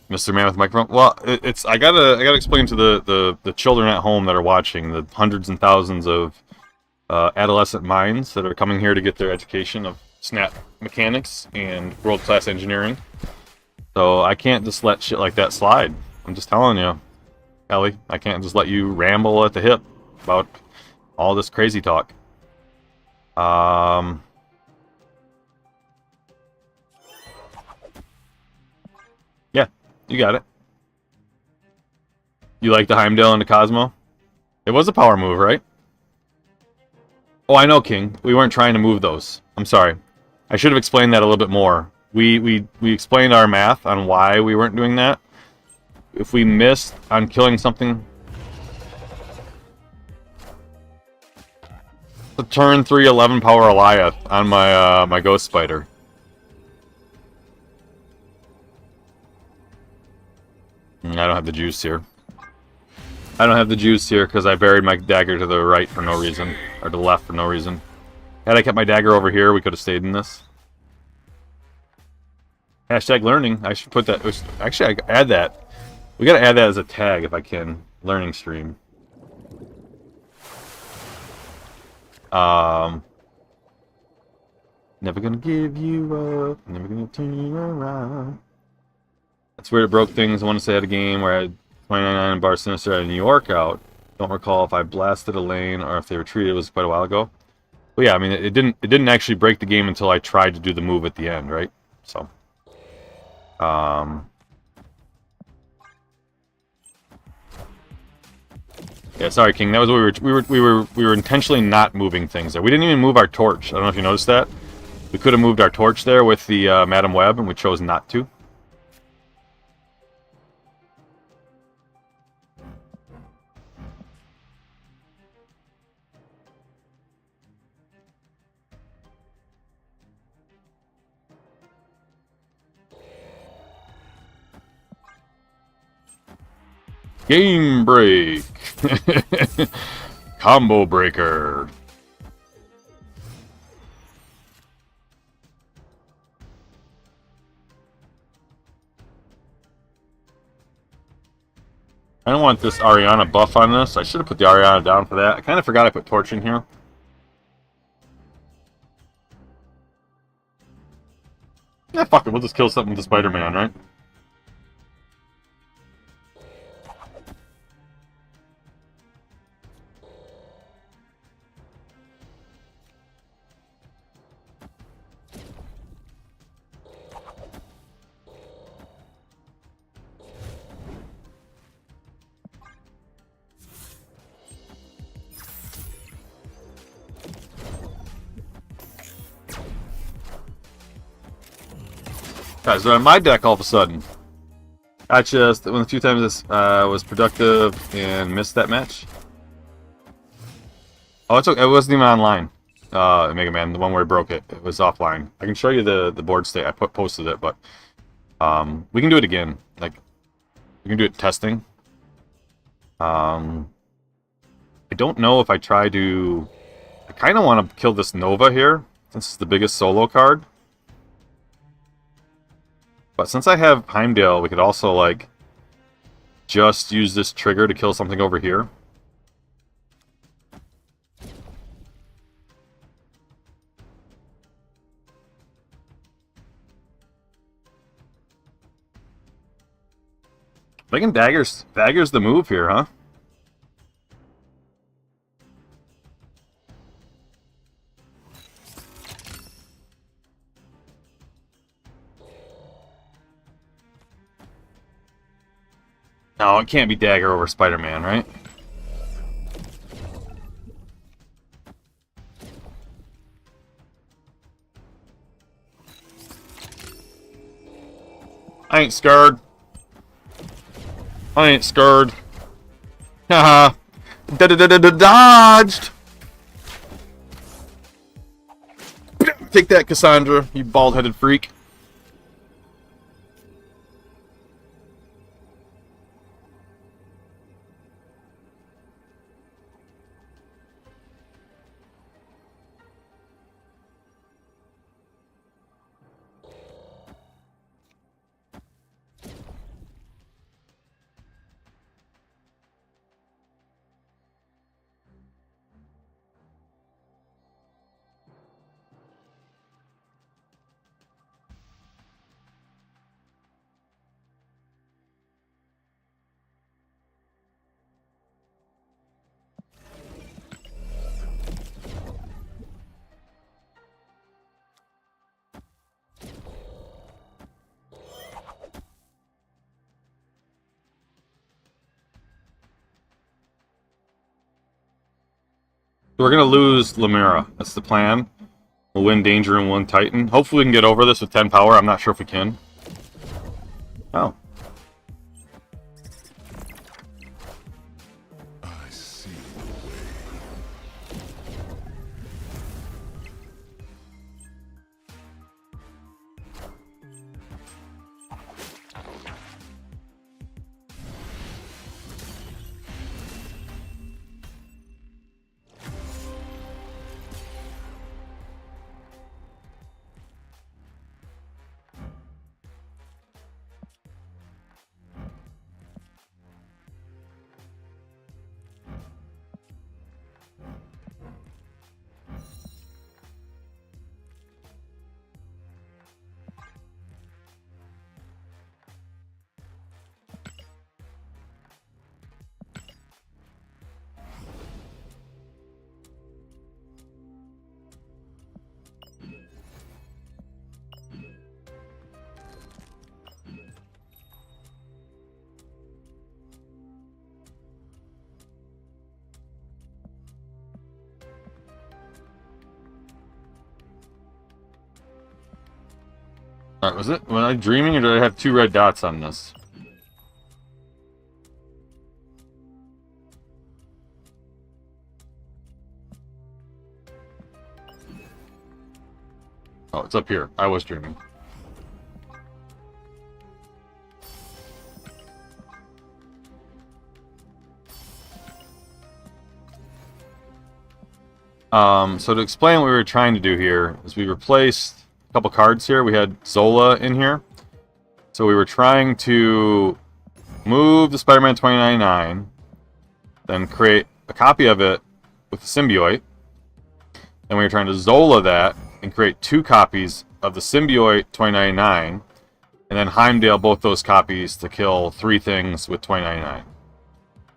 Mr. Man with the microphone. Well, it's I gotta explain to the children at home that are watching, the hundreds and thousands of adolescent minds that are coming here to get their education of snap mechanics and world-class engineering. So I can't just let shit like that slide. I'm just telling you, Ellie. I can't just let you ramble at the hip about all this crazy talk. Yeah. You got it. You like the Heimdall and the Cosmo? It was a power move, right? Oh, I know, King. We weren't trying to move those. I'm sorry. I should have explained that a little bit more. We explained our math on why we weren't doing that. If we missed on killing something... The turn 3 11 power Goliath on my my Ghost Spider. I don't have the juice here. I don't have the juice here because I buried my dagger to the right for no reason. Or to the left for no reason. Had I kept my dagger over here, we could have stayed in this. Hashtag learning. I should put that... Actually, I add that. We gotta add that as a tag if I can. Learning stream. Never gonna give you up. Never gonna turn you around. That's where it broke things. I want to say I had a game where I had 29 and Bar Sinister out of New York out. Don't recall if I blasted a lane or if they retreated. It was quite a while ago. But yeah, I mean, it didn't actually break the game until I tried to do the move at the end, right? So, yeah, sorry, King. That was what we were intentionally not moving things there. We didn't even move our torch. I don't know if you noticed that. We could have moved our torch there with the Madam Web, and we chose not to. Game break. Combo breaker. I don't want this Ariana buff on this. I should have put the Ariana down for that. I kind of forgot I put Torch in here. Yeah, fuck it. We'll just kill something with the Spider-Man, right? Guys, they're on my deck all of a sudden. I just, one of the few times this was productive and missed that match. Oh, it's okay. It wasn't even online. Mega Man, the one where I broke it. It was offline. I can show you the board state. I posted it, but we can do it again. Like, we can do it testing. I don't know if I try to... I kind of want to kill this Nova here, since it's the biggest solo card. But since I have Heimdall, we could also, like, just use this trigger to kill something over here. Thinking Dagger's the move here, huh? No, it can't be Dagger over Spider-Man, right? I ain't scared. I ain't scared. Haha. Dodged! Take that, Cassandra, you bald-headed freak. We're gonna lose Lamira. That's the plan. We'll win Danger and 1 Titan. Hopefully we can get over this with 10 power. I'm not sure if we can. Oh. I see the way. Alright, was it? Was I dreaming or did I have 2 red dots on this? Oh, it's up here. I was dreaming. So to explain what we were trying to do here is we replaced a couple cards here. We had Zola in here. So we were trying to move the Spider-Man 2099, then create a copy of it with the symbiote. Then we were trying to Zola that and create 2 copies of the symbiote 2099, and then Heimdall both those copies to kill 3 things with 2099.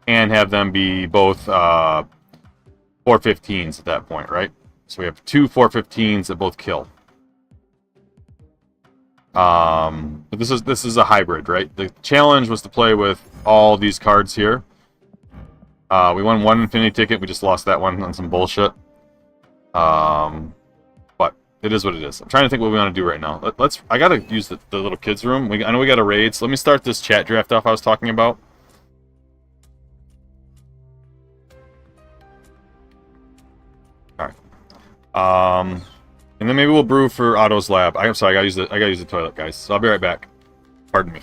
And have them be both 415s at that point, right? So we have 2 415s that both kill. But this is a hybrid, right? The challenge was to play with all these cards here. We won 1 Infinity ticket. We just lost that one on some bullshit. But it is what it is. I'm trying to think what we want to do right now. I gotta use the little kids room. I know we got a raid, so let me start this chat draft off I was talking about. Alright. And then maybe we'll brew for Otto's lab. I'm sorry, I gotta use the toilet, guys. So I'll be right back. Pardon me.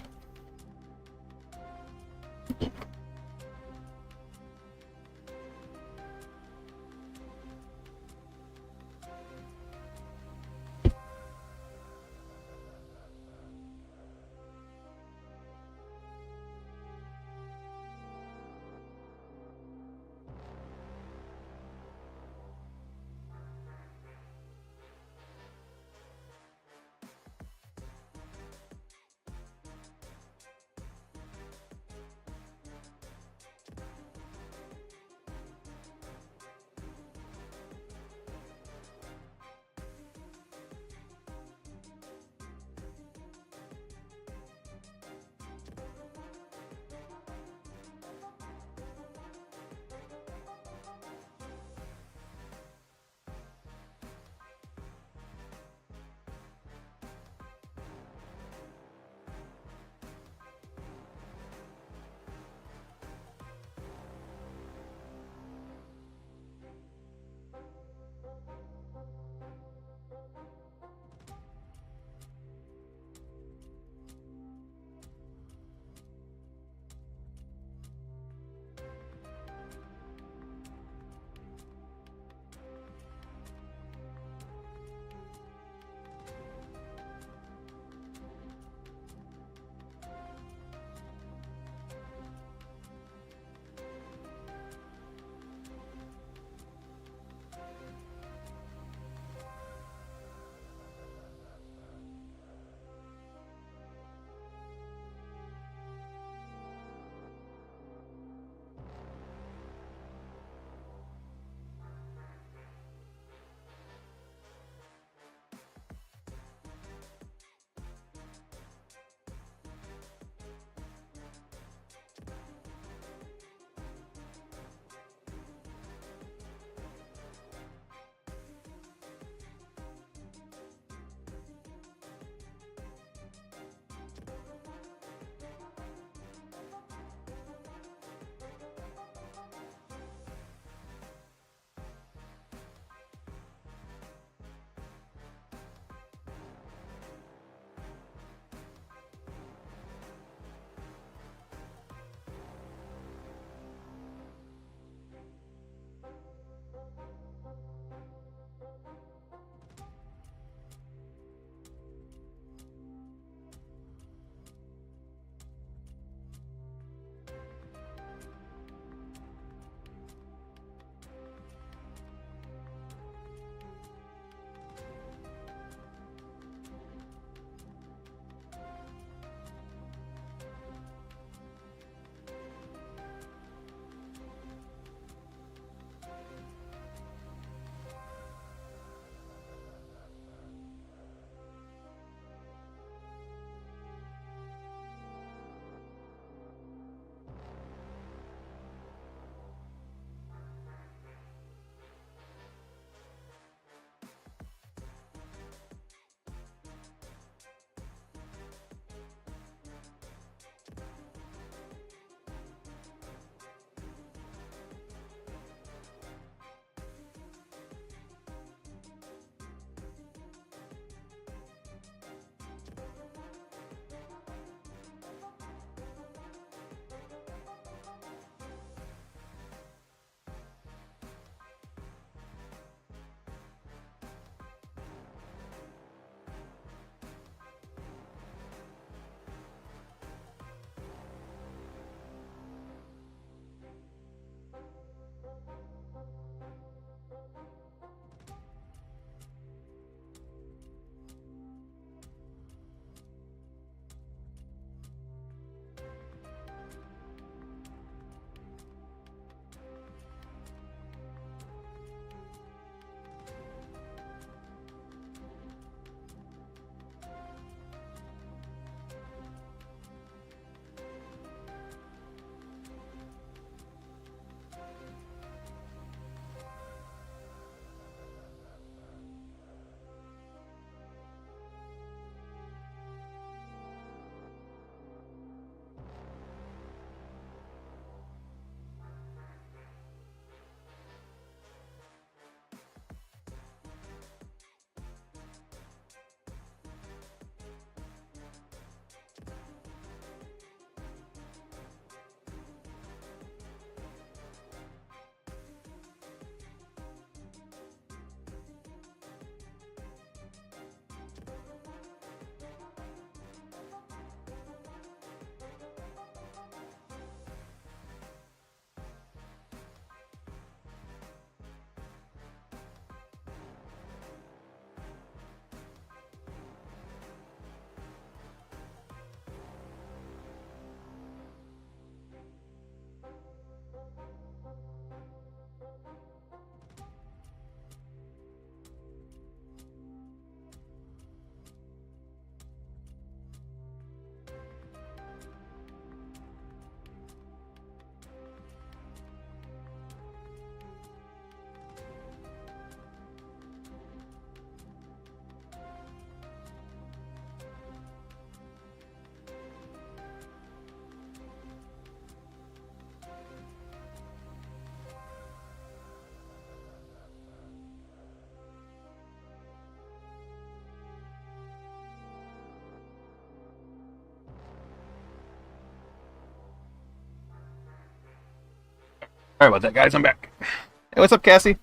Sorry about that, guys. I'm back. Hey, what's up, Cassie?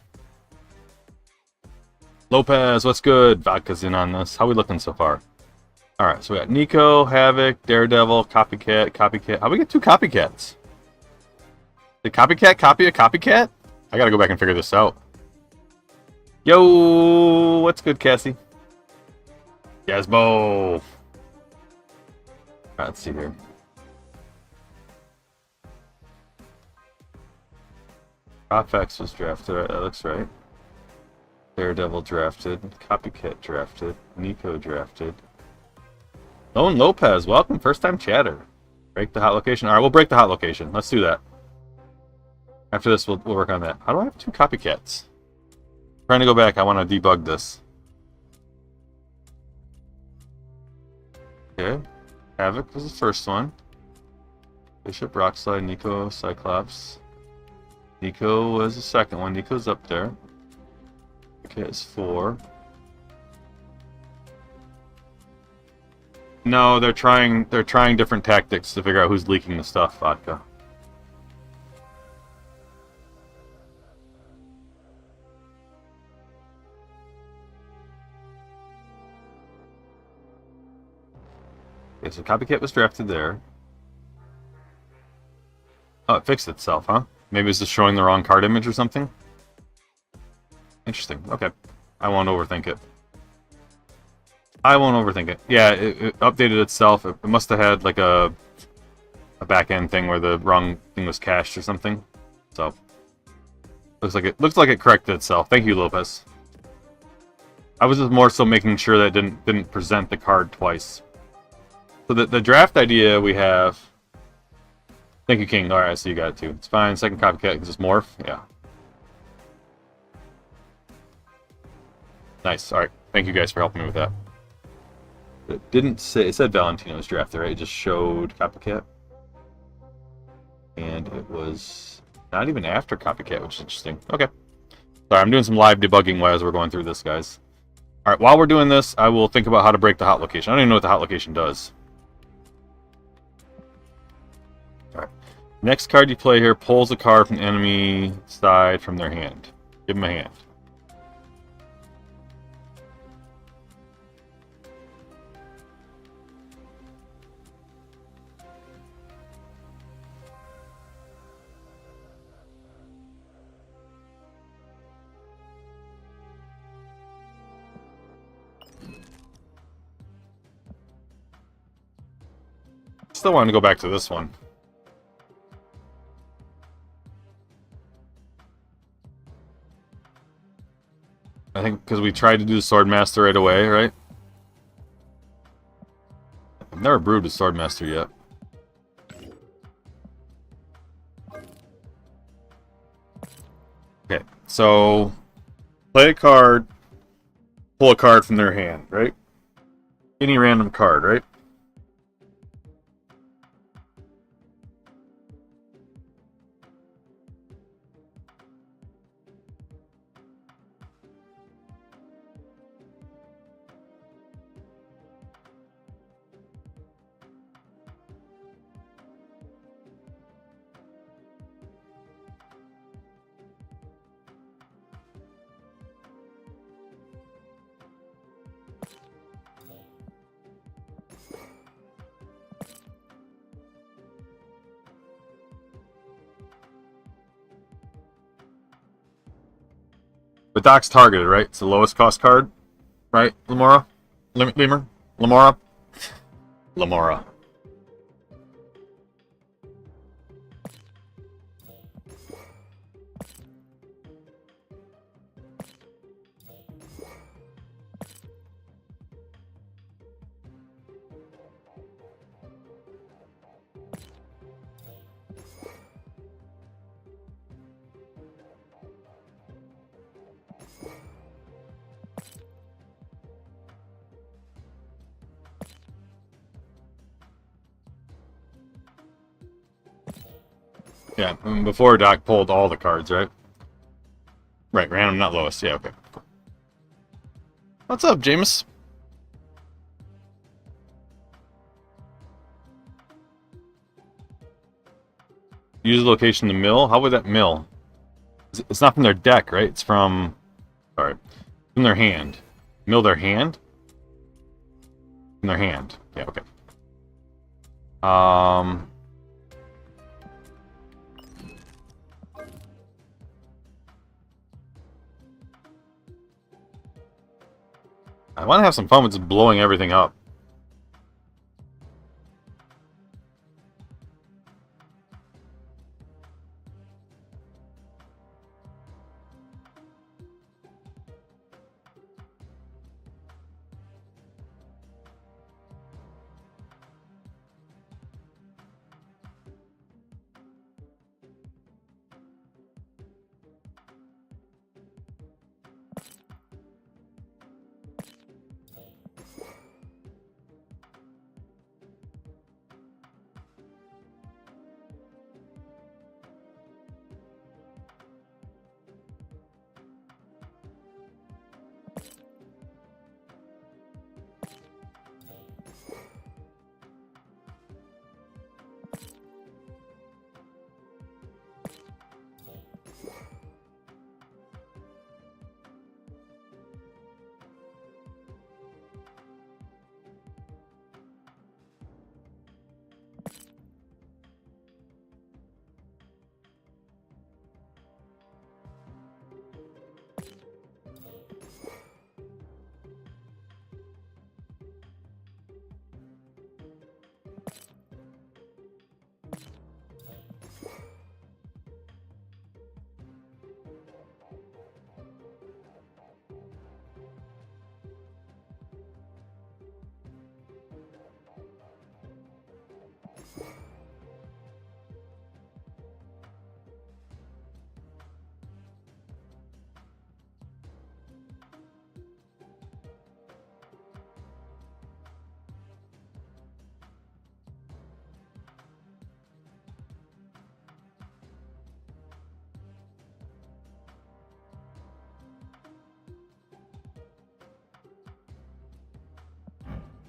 Lopez, what's good? Vodka's in on this. How we looking so far? Alright, so we got Nico, Havoc, Daredevil, Copycat, Copycat. How we get 2 Copycats? Did Copycat copy a Copycat? I gotta go back and figure this out. Yo, what's good, Cassie? Yazbo. Let's see here. Prophex was drafted, right? That looks right. Daredevil drafted. Copycat drafted. Nico drafted. Lone Lopez, welcome. First time chatter. Break the hot location. Alright, we'll break the hot location. Let's do that. After this, we'll work on that. How do I have 2 copycats? Trying to go back. I want to debug this. Okay. Havoc was the first one. Bishop, Rockslide, Nico, Cyclops. Nico was the second one. Nico's up there. Okay, it's 4. No, they're trying different tactics to figure out who's leaking the stuff, Vodka. Okay, so Copycat was drafted there. Oh, it fixed itself, huh? Maybe it's just showing the wrong card image or something? Interesting. Okay. I won't overthink it. I won't overthink it. Yeah, it updated itself. It must have had like a back-end thing where the wrong thing was cached or something. So looks like it corrected itself. Thank you, Lopez. I was just more so making sure that it didn't present the card twice. So the draft idea we have. Thank you, King. Alright, so you got it too. It's fine. Second Copycat can just morph. Yeah. Nice. Alright. Thank you guys for helping me with that. It didn't say, it said Valentino's drafted, right? It just showed Copycat. And it was not even after Copycat, which is interesting. Okay. Sorry, I'm doing some live debugging as we're going through this, guys. Alright, while we're doing this, I will think about how to break the hot location. I don't even know what the hot location does. Alright. Next card you play here pulls a card from the enemy side from their hand. Give them a hand. Still want to go back to this one. I think because we tried to do the Swordmaster right away, right? I've never brewed a Swordmaster yet. Okay, so play a card, pull a card from their hand, right? Any random card, right? But Doc's targeted, right? It's the lowest cost card, right? Lemora? Lemur? Lemora? Lemora. Yeah, before Doc pulled all the cards, right? Right, random, not lowest. Yeah, okay. Cool. What's up, Jameis? use the location to mill. How would that mill? It's not from their deck, right? It's from... Sorry. From their hand. Mill their hand? From their hand. Yeah, okay. I want to have some fun with just blowing everything up.